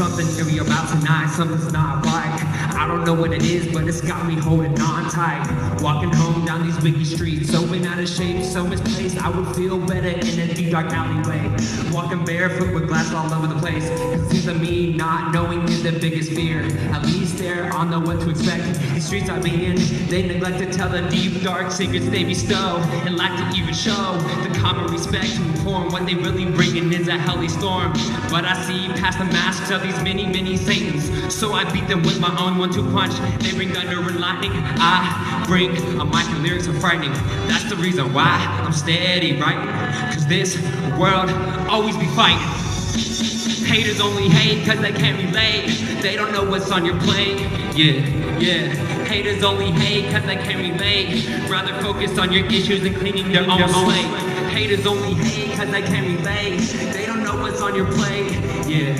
something to be about tonight, something's not right. I don't know what it is, but it's got me holding on tight. Walking home down these wicked streets, so been out of shape, so misplaced. I would feel better in a deep dark alleyway. Walking barefoot with glass all over the place. Cause it seems to me not knowing is the biggest fear. At least there I know what to expect. These streets I be in, they neglect to tell the deep dark secrets they bestow, and lack to even show the common respect to inform what they really bringing is a hellish storm. But I see past the masks of these many Satans, so I beat them with my own 1-2 punch. They bring thunder and lightning, I bring a mic and lyrics are frightening. That's the reason why I'm steady writing, cause this world always be fighting. Haters only hate cause they can't relate. They don't know what's on your plate. Yeah. Haters only hate cause they can't relate. Rather focus on your issues and cleaning their own slate. Haters only hate cause they can't relate. They don't know what's on your plate. Yeah.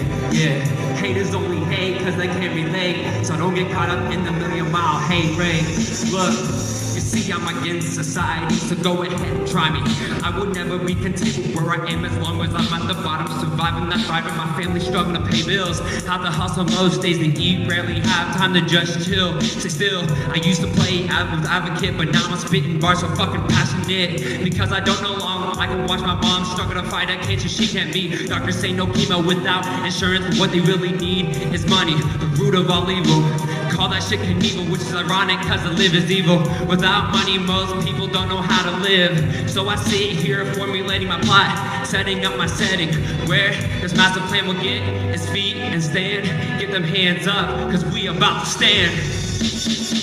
Haters only hate cause they can't relate. So don't get caught up in the million-mile hate race. Look, you see I'm against society, so go ahead and try me. I would never be content with where I am as long as I'm at the bottom, surviving, not thriving. My family struggling to pay bills. Have to hustle most days to eat, rarely have time to just chill. Stay still, I used to play advocate, but now I'm spitting bars so fucking passionate. Because I don't know long I can watch my mom struggle to fight that cancer she can't beat. Doctors say no chemo without insurance. What they really need is money, the root of all evil. Call that shit Knievel, which is ironic cause to live is evil. Without money, most people don't know how to live. So I sit here formulating my plot, setting up my setting, where this master plan will get his feet and stand. Get them hands up, cause we about to stand.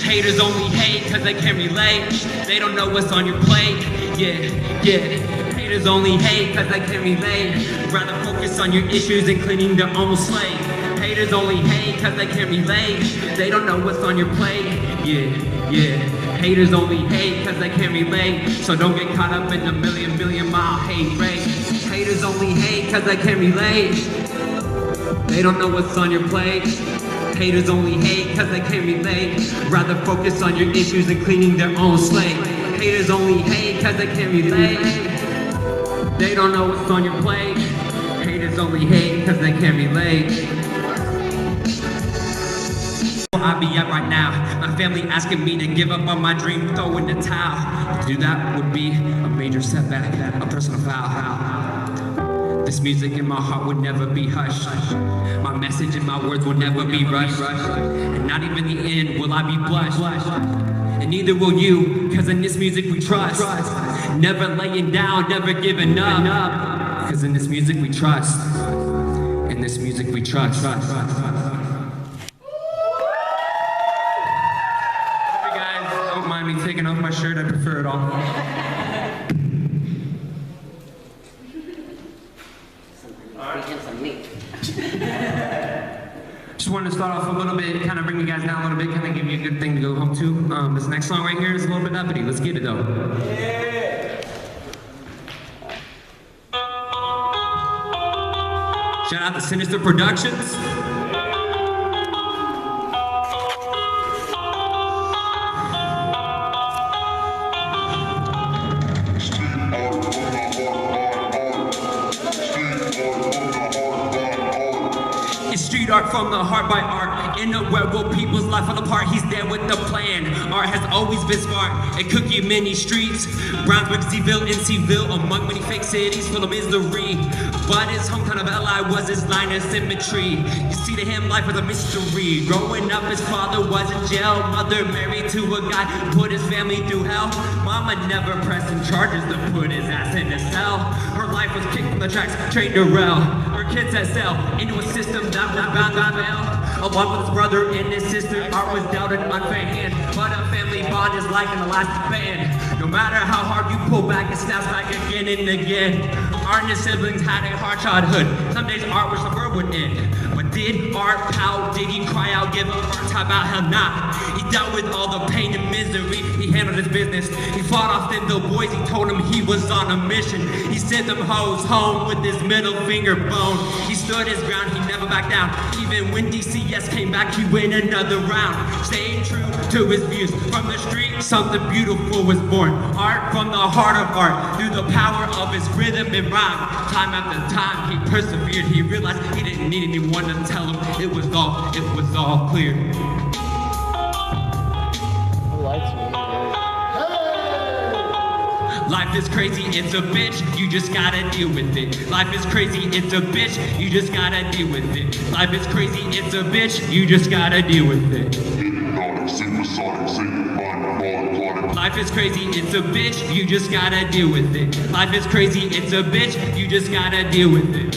Haters only hate cause they can't relate. They don't know what's on your plate. Yeah. Haters only hate cause they can't relate. Rather focus on your issues and cleaning their own slate. Haters only hate cause they can't relate. They don't know what's on your plate. Yeah. Haters only hate cause they can't relate. So don't get caught up in the million-mile hate race. Haters only hate cause they can't relate. They don't know what's on your plate. Haters only hate cause they can't relate. Rather focus on your issues and cleaning their own slate. Haters only hate cause they can't relate. They don't know what's on your plate. Haters only hate cause they can't relate. I be at right now, my family asking me to give up on my dream, throw in the towel. To do that would be a major setback, a personal foul. This music in my heart would never be hushed. My message and my words will never be rushed. And not even the end will I be blushed. And neither will you, cause in this music we trust. Never laying down, never giving up. Cause in this music we trust. In this music we trust. Me taking off my shirt, I prefer it all. Just wanted to start off a little bit, kind of bring you guys down a little bit, kind of give you a good thing to go home to. This next song right here is a little bit uppity. Let's get it though. Yeah. Shout out to Sinister Productions. Street art from the heart by art. In a world where people's life fall apart, he's there with the plan. Art has always been smart. It could give many streets. Brownsburg, Seville, NCville, among many fake cities full of misery. But his hometown of LI was his line of symmetry. You see to him, life was a mystery. Growing up, his father was in jail. Mother married to a guy who put his family through hell. Mama never pressing charges to put his ass in a cell. Her life was kicked from the tracks, trained to rail. Her kids that sell into a system that was bound to fail. Along with his brother and his sister, art was dealt an unfair hand. But a family bond is like an elastic band. No matter how hard you pull back, it snaps back again and again. Art and his siblings had a hard childhood. Some days art wished the world would end. But did art pout? Did he cry out, give up art time out? Hell nah. He dealt with all the pain and misery. He handled his business. He fought off them the boys. He told them he was on a mission. He sent them hoes home with his middle finger bone. He stood his ground. He never backed down. Even when DCS came back, he went another round. Staying true to his views. From the street, something beautiful was born. Art from the heart of art. Through the power of his rhythm and rhyme. Time after time, he persevered. He realized he didn't need anyone to tell him it was all clear. Life is crazy, it's a bitch, you just gotta deal with it. Life is crazy, it's a bitch, you just gotta deal with it. Life is crazy, it's a bitch, you just gotta deal with it. Life is crazy, it's a bitch, you just gotta deal with it. Life is crazy, it's a bitch, you just gotta deal with it.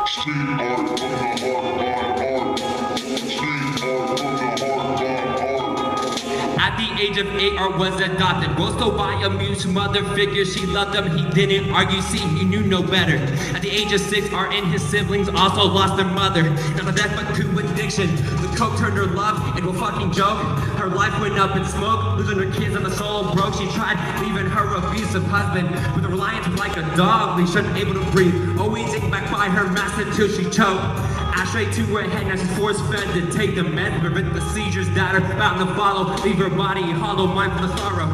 Street art from the heart, street art from the heart. At the age of 8, Art was adopted. Rosto by a muse mother figure. She loved him, he didn't argue, see, he knew no better. At the age of 6, Art and his siblings also lost their mother. Not a death but to addiction. The coke turned her love into a fucking joke. Her life went up in smoke, losing her kids and the soul broke. She tried leaving her abusive husband with a reliance like a dog leash, unable to breathe. Always hanging back by her master till she choked. Ashtray to her head, now she's force-fed to take the meds, prevent the seizures that are bound to follow. Leave her body hollow, mindful of sorrow.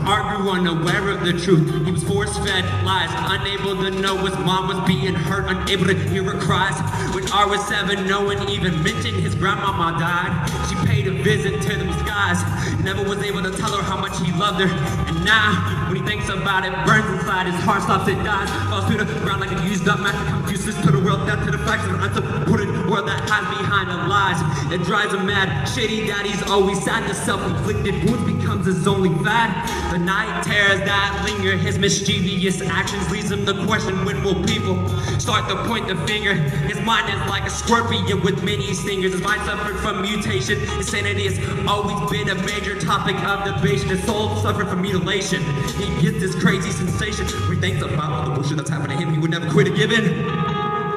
Art grew unaware of the truth. He was force-fed lies, unable to know his mom was being hurt, unable to hear her cries. When Art was 7, no one even mentioned his grandmama died. She paid a visit to them skies, never was able to tell her how much he loved her. And now, when he thinks about it, burns inside, his heart stops, it dies, falls to the ground like a used up match, becomes useless to the world, death to the facts of an unsupported world that hides behind the lies. It drives him mad. Shady daddy's always sad. The self-inflicted wounds becomes his only fad. The night terrors that linger, his mischievous actions leads him to question, when will people start to point the finger? His mind is like a scorpion with many stingers. His mind suffered from mutation. His sanity has always been a major topic of debate. His soul suffered from mutilation. He gets this crazy sensation when he thinks about all the bullshit that's happened to him. He would never quit a given.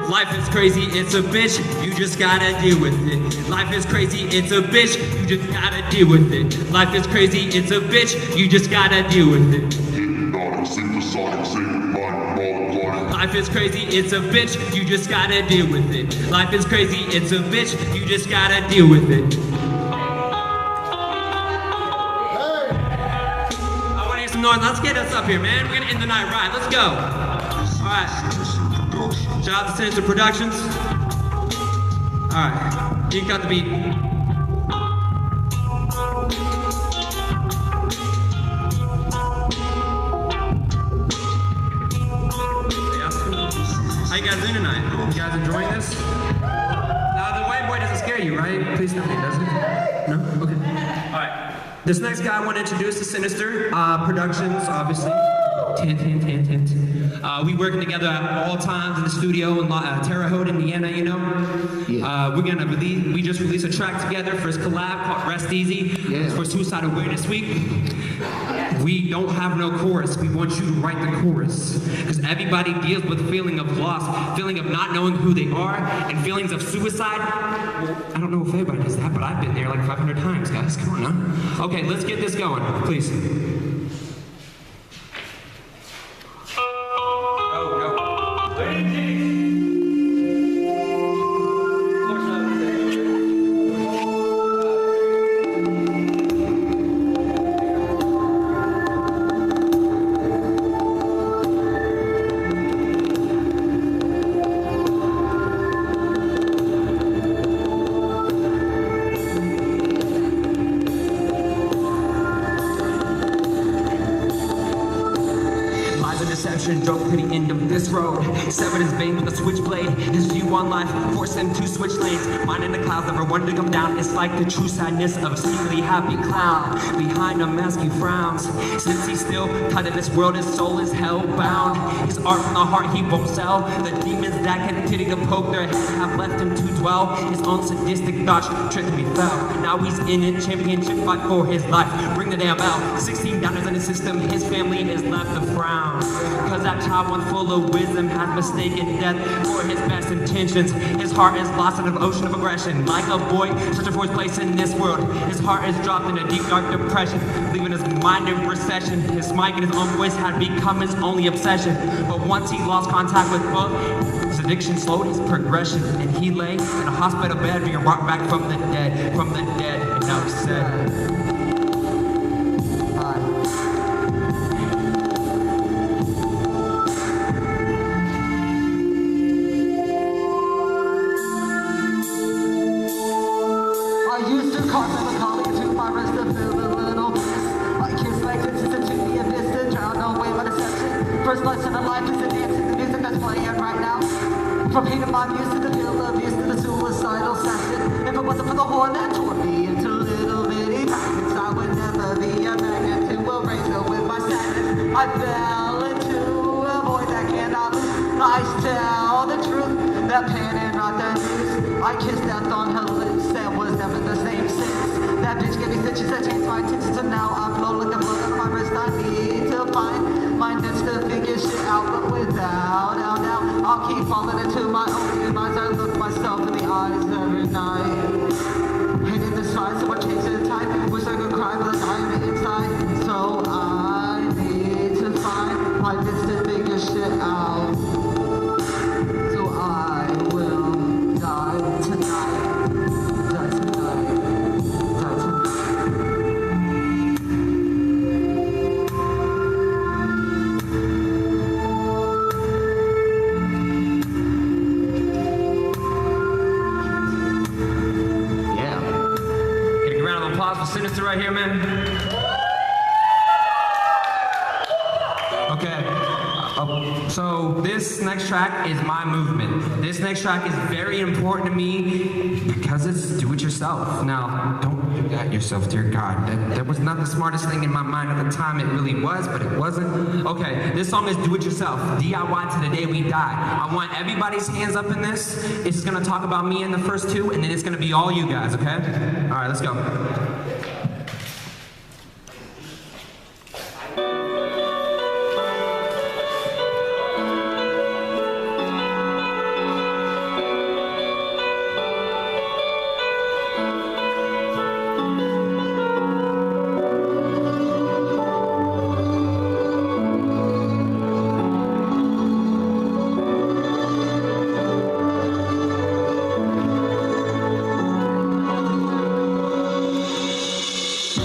Life is crazy, it's a bitch, you just gotta deal with it. Life is crazy, it's a bitch, you just gotta deal with it. Life is crazy, it's a bitch, you just gotta deal with it. Life is crazy, it's a bitch, you just gotta deal with it. Life is crazy, it's a bitch, you just gotta deal with it. I wanna hear some noise, let's get us up here, man. We're gonna end the night right, let's go. Alright. Shout out to Sinister Productions. Alright, you got the beat. How you guys doing tonight? You guys enjoying this? The white boy doesn't scare you, right? Please tell me, does it? No? Okay. Alright. This next guy I want to introduce is Sinister Productions, obviously. Hint, hint, hint, hint. We working together at all times in the studio in Terre Haute, Indiana, you know? Yeah. We just released a track together for his collab called Rest Easy. Yeah. It's for Suicide Awareness Week. We don't have no chorus. We want you to write the chorus. Because everybody deals with the feeling of loss, feeling of not knowing who they are, and feelings of suicide. Well, I don't know if everybody does that, but I've been there like 500 times, guys. Come on, huh? Okay, let's get this going, please. Drove to the end of this road, severed his vein with a switchblade. His view on life forced him to switch lanes. Mine in the clouds never wanted to come down. It's like the true sadness of a secretly happy clown. Behind a mask he frowns. Since he's still tied to this world, his soul is hell-bound. His art from the heart he won't sell. The demons that continue to poke their heads have left him to dwell. His own sadistic thoughts tricked him, he fell. Now he's in a championship fight for his life. Ring the damn bell. 16 downers in the system, his family is left to frown. Cause that child once full of wisdom has mistaken death for his best intentions. His heart is lost in an ocean of aggression. Like a boy searching for his place in this world, his heart is dropped in a deep dark depression, leaving his mind in recession. His mic and his own voice had become his only obsession. But once he lost contact with both, his addiction slowed his progression, and he lay in a hospital bed being brought back from the dead, and now he's said. first lesson in life is to dance to the music that's playing right now. From hating my views to the feel of views to the suicidal session. If it wasn't for the horn that tore me into little bitty packets, I would never be a magnet to a razor with my sadness. I fell into a void that cannot lose. I tell the truth, that pan and not the news. I kissed death on her lips and was never the same since. That bitch gave me stitches that changed my intentions, and now I flow like a blood on my wrist. I need to find my nets to figure shit out, but without doubt, I'll keep falling into my own demise. I look myself in the eyes every night. Hating this fight, so I change the tide. Wish I could cry, but I am inside. So I need to find my nets to figure shit out. So I will die tonight. Die tonight. Die tonight. Applause for Sinister right here, man. Okay, so this next track is my movement. This next track is very important to me because it's do it yourself. Now, don't do that yourself, dear God. That was not the smartest thing in my mind at the time. It really was, but it wasn't. Okay, this song is do it yourself. DIY to the day we die. I want everybody's hands up in this. It's gonna talk about me in the first two, and then it's gonna be all you guys, okay? All right, let's go.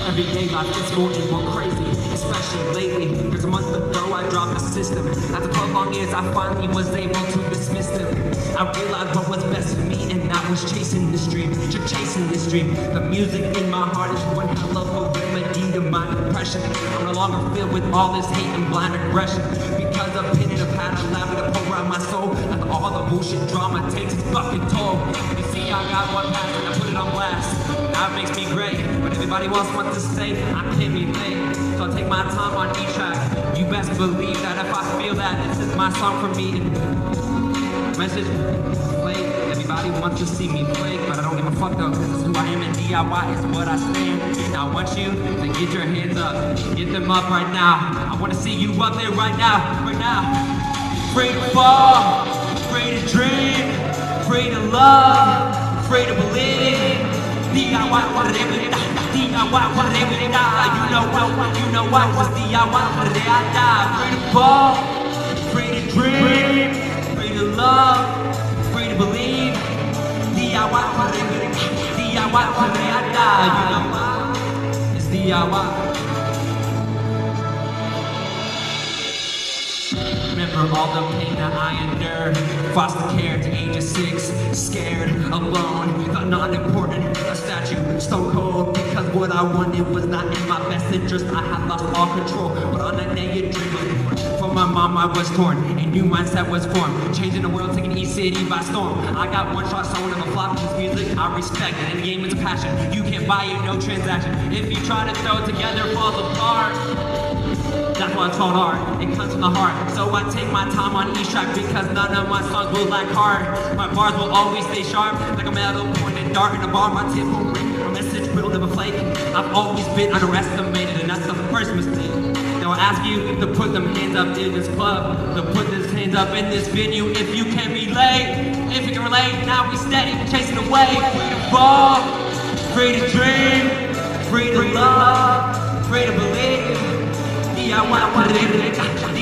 Everyday life gets more and more crazy, especially lately. Cause a month ago I dropped the system. After 12 long years I finally was able to dismiss them. I realized what was best for me, and I was chasing this dream. Just chasing this dream. The music in my heart is one hell of a remedy to my depression. I'm no longer filled with all this hate and blind aggression. Because a pen and a pad allowed me to pour out my soul. Like all the bullshit drama takes its fucking toll. You see, I got one path and I put it on blast. That makes me great, but everybody wants what to say. I can't be late, so I take my time on each track. You best believe that if I feel that this is my song for me. Message play. Everybody wants to see me flake, but I don't give a fuck though, cause it's who I am, and DIY is what I stand. Now I want you to get your hands up, get them up right now. I want to see you up there right now, right now. Afraid to fall, afraid to dream, afraid to love, afraid to believe. DIY, what they will die. DIY, what they will die. You know what, cause DIY, what they I die. Afraid to fall, afraid to dream, afraid to love, afraid to believe. DIY, what they will die. DIY, what they I die. You know why? It's DIY. Remember all the pain that I endured. Foster care to age of 6. Scared, alone, thought not important. A statue, stone cold. Because what I wanted was not in my best interest. I had lost all control. But on that day it dreamed. From my mom I was torn. A new mindset was formed. Changing the world, taking each city by storm. I got one shot, so never flop. This music I respect. And the game is a passion. You can't buy it, no transaction. If you try to throw it together, it falls apart. That's why it's called art, it comes from the heart. So I take my time on each track because none of my songs will lack heart. My bars will always stay sharp, like a metal pointed dart in a bar. My tip will ring, my message will never flake. I've always been underestimated, and that's the first mistake. Now I ask you to put them hands up in this club, to put these hands up in this venue if you can relate. If you can relate, now we steady, chasing away. Free to fall, free to dream, free to love, free to believe. DIY, what they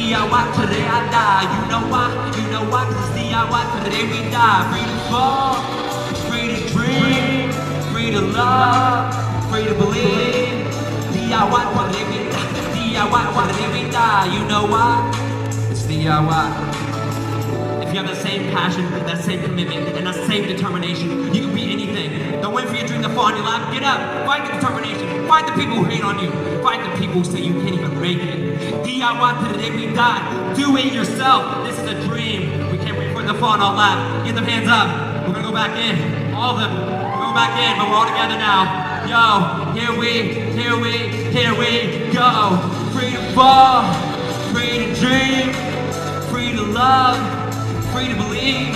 DIY today I die. You know why, cause it's DIY today we die. Free to fall, free to dream, free to love, free to believe. DIY, what they we die. DIY, what they we die. You know why? It's DIY. If you have that same passion, that same commitment, and that same determination, you can be anything. Don't wait for your dream to fall in your lap. Get up, fight the determination, fight the people who hate on you, fight the people who say you can't even make it. DIY to the day we die. Do it yourself. This is a dream. We can't wait for the fall all lap. Get them hands up. We're gonna go back in. All of them. We're going back in, but we're all together now. Yo, here we go. Free to fall, free to dream, free to love, free to believe.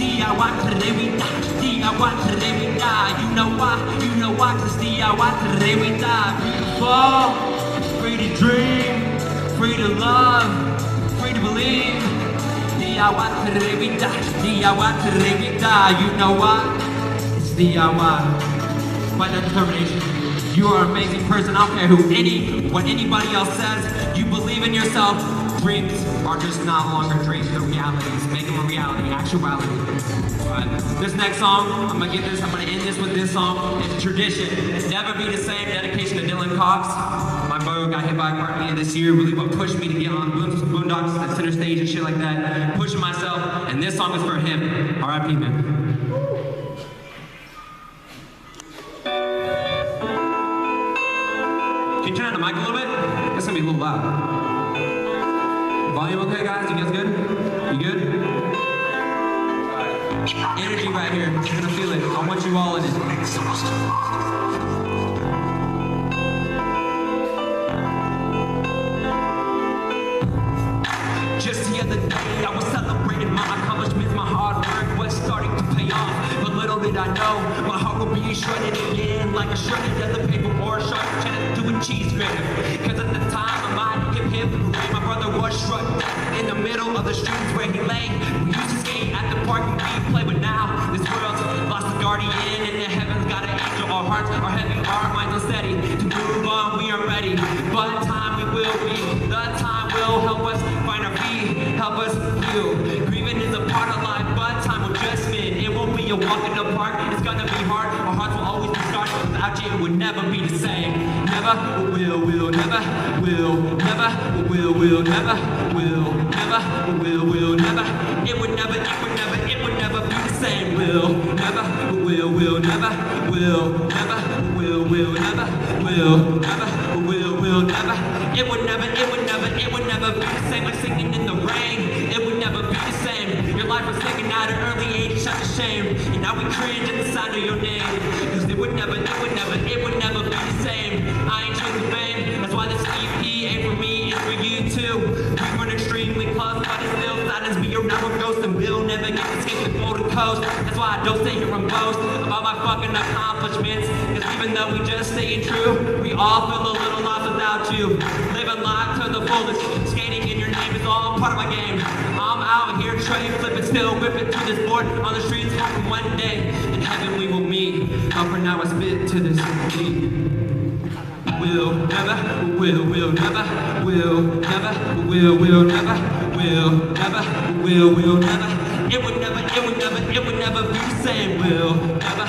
DIY to the day we die. DIY to the day we die. You know why, cause DIY to the day we die. Free to fall, free to dream, free to love, free to believe. DIY to the day we die. DIY to the day we die. You know why? It's DIY. By that determination, you are an amazing person. I don't care what anybody else says. You believe in yourself. Dreams are just not longer dreams, they're realities. Make them a reality, actuality. Alright, this next song, I'm gonna end this with this song. It's a tradition. It's Never Be the Same, dedication to Dylan Cox. My brother got hit by a car at the end of this year, really what pushed me to get on Boondocks at center stage and shit like that. Pushing myself, and this song is for him. R.I.P. man. Can you turn on the mic a little bit? It's gonna be a little loud. Volume okay, guys? You guys good? You good? Energy right here. You're gonna feel it. I want you all in it. Just the other day, I was celebrating my accomplishments. My hard work was starting to pay off. But little did I know, my heart will be shredded again, like a shredded other paper or a sharp cheddar to a cheese grater. Cause at the time of my hip my brother was struck in the middle of the streets where he lay. We used to skate at the park and we play, but now this world's lost a guardian and the heavens got an angel. Our hearts are heavy, our minds are steady. To move on, we are ready. But time we will be. The time will help us find our feet, help us heal. Grieving is a part of life, but time will just mend. It won't be a walk in the park, it's gonna be hard. Our hearts will always be scarred. Without you, it would never be the same. Never will, never will, never will, never will, never will, never. It would never be the same. Will never, never will, never, never will, never, never. It would never be the same. Like singing in the rain, it would never be the same. Your life was taken at an early age, such a shame. And now we cringe at the sound of your name. Cause it would never be the same. I ain't chasing fame, that's why this EP ain't for me, it's for you too. We run extremely close, but it's still silence. We are never ghosts and we'll never get to escape the golden coast. That's why I don't stay here and boast about my fucking accomplishments. Cause even though we just staying true, we all feel a little lost without you. Living life to the fullest, skating in your name is all part of my game. I'm out here tray flipping, still whipping to this board on the streets, hoping one day in heaven we will meet. But for now I spit to this beat. Will never, never, will never, never, never. It would never be the same. Will never,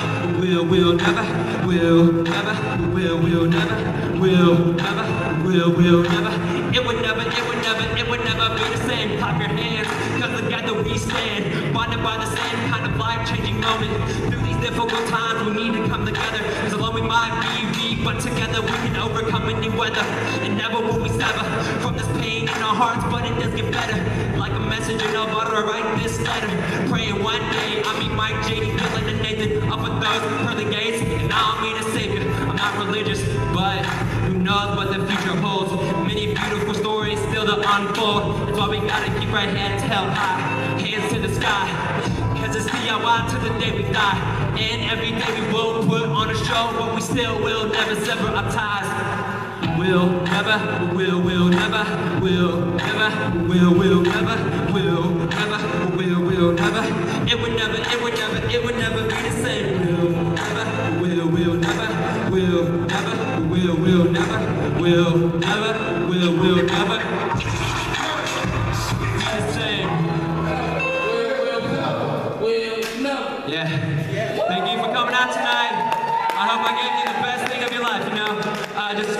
never, never, never. It would never be the same. Clap your hands, cause together we stand, bonded by the same kind of life-changing moment. Through these difficult times, we need to come together. Cause alone we might be weak, but together we can overcome any weather. And never will we sever from this pain in our hearts, but it does get better. Like a messenger, no butter, I write this letter. Praying one day I meet Mike, JD, Dylan, and Nathan up with those pearly gates, and I'll meet a savior. I'm not religious, but who knows what the future holds. Many beautiful stories still to unfold. That's why we gotta keep our heads held high, hands to the sky. Cause it's DIY to the day we die. And every day we will put on a show, but we still will never sever our ties. Will never, never, will never, never, never. It would never be the same. Will never, never, never. Be the same. Yeah. Thank you for coming out tonight. I hope I gave you the best thing of your life, you know. Just